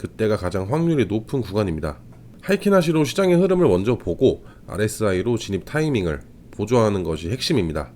그때가 가장 확률이 높은 구간입니다. 하이키나시로 시장의 흐름을 먼저 보고 RSI로 진입 타이밍을 보조하는 것이 핵심입니다.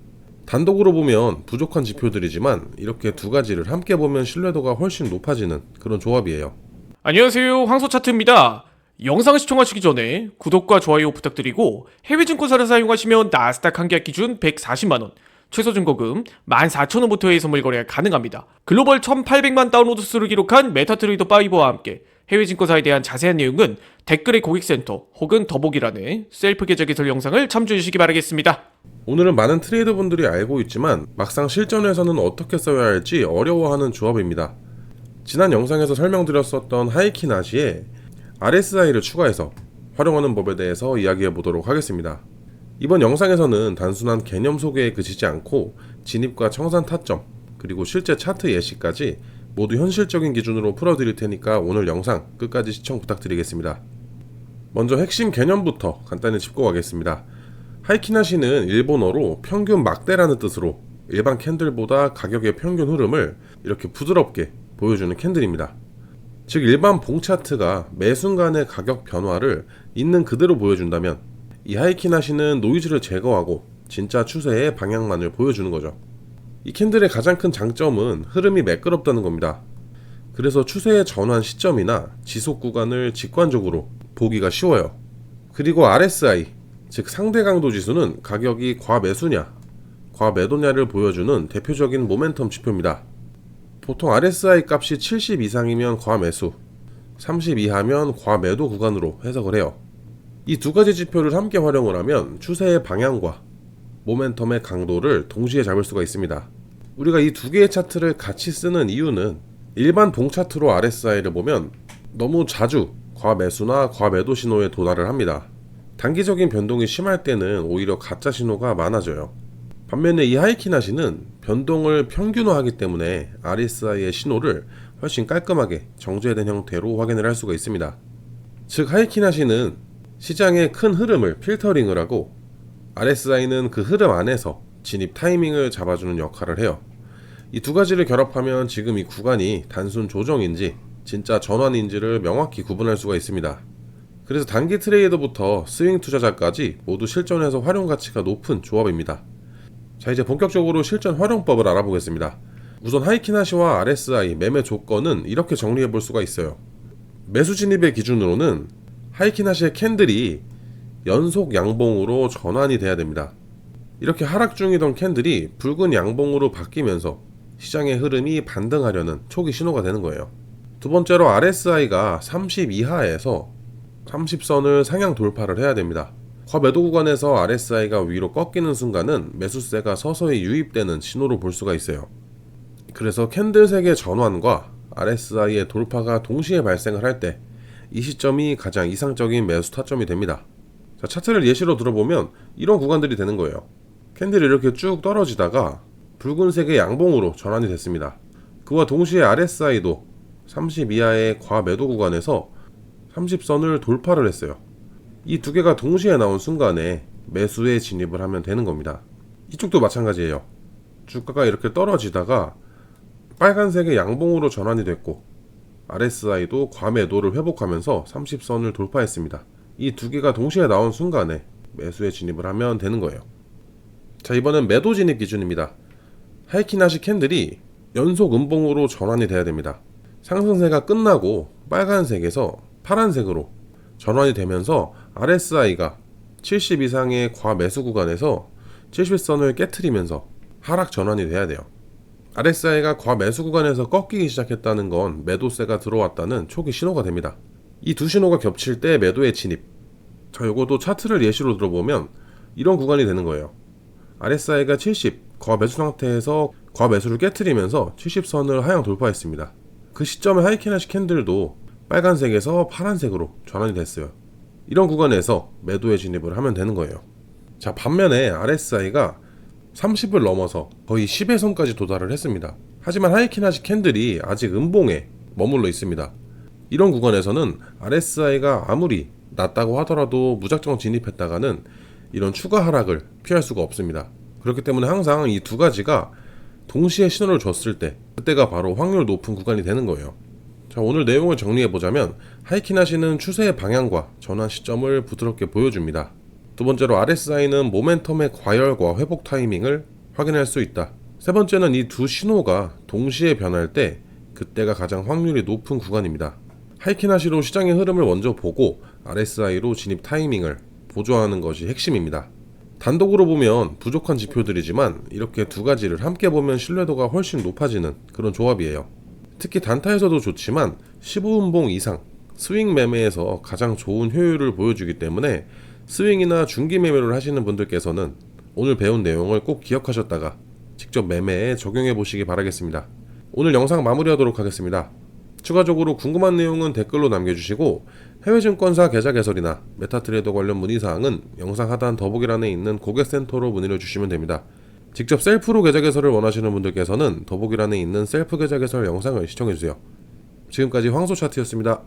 단독으로 보면 부족한 지표들이지만 이렇게 두 가지를 함께 보면 신뢰도가 훨씬 높아지는 그런 조합이에요. 안녕하세요, 황소차트입니다. 영상 시청하시기 전에 구독과 좋아요 부탁드리고 해외 증권사를 사용하시면 나스닥 한 계약 기준 140만원, 최소 증거금 14,000원부터의 선물 거래가 가능합니다. 글로벌 1,800만 다운로드 수를 기록한 메타트레이더 5와 함께 해외 증권사에 대한 자세한 내용은 댓글의 고객센터 혹은 더보기란에 셀프 계좌 개설 영상을 참조해 주시기 바라겠습니다. 오늘은 많은 트레이더분들이 알고 있지만 막상 실전에서는 어떻게 써야 할지 어려워하는 조합입니다. 지난 영상에서 설명드렸었던 하이키나시에 RSI를 추가해서 활용하는 법에 대해서 이야기해 보도록 하겠습니다. 이번 영상에서는 단순한 개념 소개에 그치지 않고 진입과 청산 타점 그리고 실제 차트 예시까지 모두 현실적인 기준으로 풀어드릴 테니까 오늘 영상 끝까지 시청 부탁드리겠습니다. 먼저 핵심 개념부터 간단히 짚고 가겠습니다. 하이키나시는 일본어로 평균 막대라는 뜻으로 일반 캔들보다 가격의 평균 흐름을 이렇게 부드럽게 보여주는 캔들입니다. 즉 일반 봉 차트가 매 순간의 가격 변화를 있는 그대로 보여준다면 이 하이키나시는 노이즈를 제거하고 진짜 추세의 방향만을 보여주는 거죠. 이 캔들의 가장 큰 장점은 흐름이 매끄럽다는 겁니다. 그래서 추세의 전환 시점이나 지속 구간을 직관적으로 보기가 쉬워요. 그리고 RSI, 즉 상대 강도 지수는 가격이 과매수냐, 과매도냐를 보여주는 대표적인 모멘텀 지표입니다. 보통 RSI 값이 70 이상이면 과매수, 30 이하면 과매도 구간으로 해석을 해요. 이 두 가지 지표를 함께 활용을 하면 추세의 방향과 모멘텀의 강도를 동시에 잡을 수가 있습니다. 우리가 이 두 개의 차트를 같이 쓰는 이유는 일반 봉 차트로 RSI를 보면 너무 자주 과매수나 과매도 신호에 도달을 합니다. 단기적인 변동이 심할 때는 오히려 가짜 신호가 많아져요. 반면에 이 하이키나시는 변동을 평균화하기 때문에 RSI의 신호를 훨씬 깔끔하게 정제된 형태로 확인을 할 수가 있습니다. 즉 하이키나시는 시장의 큰 흐름을 필터링을 하고 RSI는 그 흐름 안에서 진입 타이밍을 잡아주는 역할을 해요. 이 두 가지를 결합하면 지금 이 구간이 단순 조정인지 진짜 전환인지를 명확히 구분할 수가 있습니다. 그래서 단기 트레이더부터 스윙 투자자까지 모두 실전에서 활용 가치가 높은 조합입니다. 자, 이제 본격적으로 실전 활용법을 알아보겠습니다. 우선 하이키나시와 RSI 매매 조건은 이렇게 정리해 볼 수가 있어요. 매수 진입의 기준으로는 하이키나시의 캔들이 연속 양봉으로 전환이 돼야 됩니다. 이렇게 하락 중이던 캔들이 붉은 양봉으로 바뀌면서 시장의 흐름이 반등하려는 초기 신호가 되는 거예요. 두 번째로 RSI가 30 이하에서 30선을 상향 돌파를 해야 됩니다. 과매도 구간에서 RSI가 위로 꺾이는 순간은 매수세가 서서히 유입되는 신호로 볼 수가 있어요. 그래서 캔들색의 전환과 RSI의 돌파가 동시에 발생을 할 때 이 시점이 가장 이상적인 매수 타점이 됩니다. 자, 차트를 예시로 들어보면 이런 구간들이 되는 거예요. 캔들이 이렇게 쭉 떨어지다가 붉은색의 양봉으로 전환이 됐습니다. 그와 동시에 RSI도 30 이하의 과매도 구간에서 30선을 돌파를 했어요. 이 두 개가 동시에 나온 순간에 매수에 진입을 하면 되는 겁니다. 이쪽도 마찬가지예요. 주가가 이렇게 떨어지다가 빨간색의 양봉으로 전환이 됐고 RSI도 과매도를 회복하면서 30선을 돌파했습니다. 이 두 개가 동시에 나온 순간에 매수에 진입을 하면 되는 거예요. 자, 이번엔 매도 진입 기준입니다. 하이키나시 캔들이 연속 음봉으로 전환이 돼야 됩니다. 상승세가 끝나고 빨간색에서 파란색으로 전환이 되면서 RSI가 70 이상의 과매수 구간에서 70선을 깨트리면서 하락 전환이 돼야 돼요. RSI가 과매수 구간에서 꺾이기 시작했다는 건 매도세가 들어왔다는 초기 신호가 됩니다. 이 두 신호가 겹칠 때 매도의 진입. 자, 요것도 차트를 예시로 들어보면 이런 구간이 되는 거예요. RSI가 70 과매수 상태에서 과매수를 깨트리면서 70선을 하향 돌파했습니다. 그 시점에 하이키나시 캔들도 빨간색에서 파란색으로 전환이 됐어요. 이런 구간에서 매도에 진입을 하면 되는 거예요. 자, 반면에 RSI가 30을 넘어서 거의 10의 선까지 도달을 했습니다. 하지만 하이키나시 캔들이 아직 음봉에 머물러 있습니다. 이런 구간에서는 RSI가 아무리 낮다고 하더라도 무작정 진입했다가는 이런 추가 하락을 피할 수가 없습니다. 그렇기 때문에 항상 이 두 가지가 동시에 신호를 줬을 때 그때가 바로 확률 높은 구간이 되는 거예요. 자, 자, 오늘 내용을 정리해보자면 하이키나시는 추세의 방향과 전환 시점을 부드럽게 보여줍니다. 두 번째로 RSI는 모멘텀의 과열과 회복 타이밍을 확인할 수 있다. 세 번째는 이 두 신호가 동시에 변할 때 그때가 가장 확률이 높은 구간입니다. 하이키나시로 시장의 흐름을 먼저 보고 RSI로 진입 타이밍을 보조하는 것이 핵심입니다. 단독으로 보면 부족한 지표들이지만 이렇게 두 가지를 함께 보면 신뢰도가 훨씬 높아지는 그런 조합이에요. 특히 단타에서도 좋지만 15분봉 이상 스윙 매매에서 가장 좋은 효율을 보여주기 때문에 스윙이나 중기 매매를 하시는 분들께서는 오늘 배운 내용을 꼭 기억하셨다가 직접 매매에 적용해 보시기 바라겠습니다. 오늘 영상 마무리하도록 하겠습니다. 추가적으로 궁금한 내용은 댓글로 남겨주시고 해외증권사 계좌 개설이나 메타트레이더 관련 문의사항은 영상 하단 더보기란에 있는 고객센터로 문의를 주시면 됩니다. 직접 셀프로 계좌 개설을 원하시는 분들께서는 더보기란에 있는 셀프 계좌 개설 영상을 시청해주세요. 지금까지 황소차트였습니다.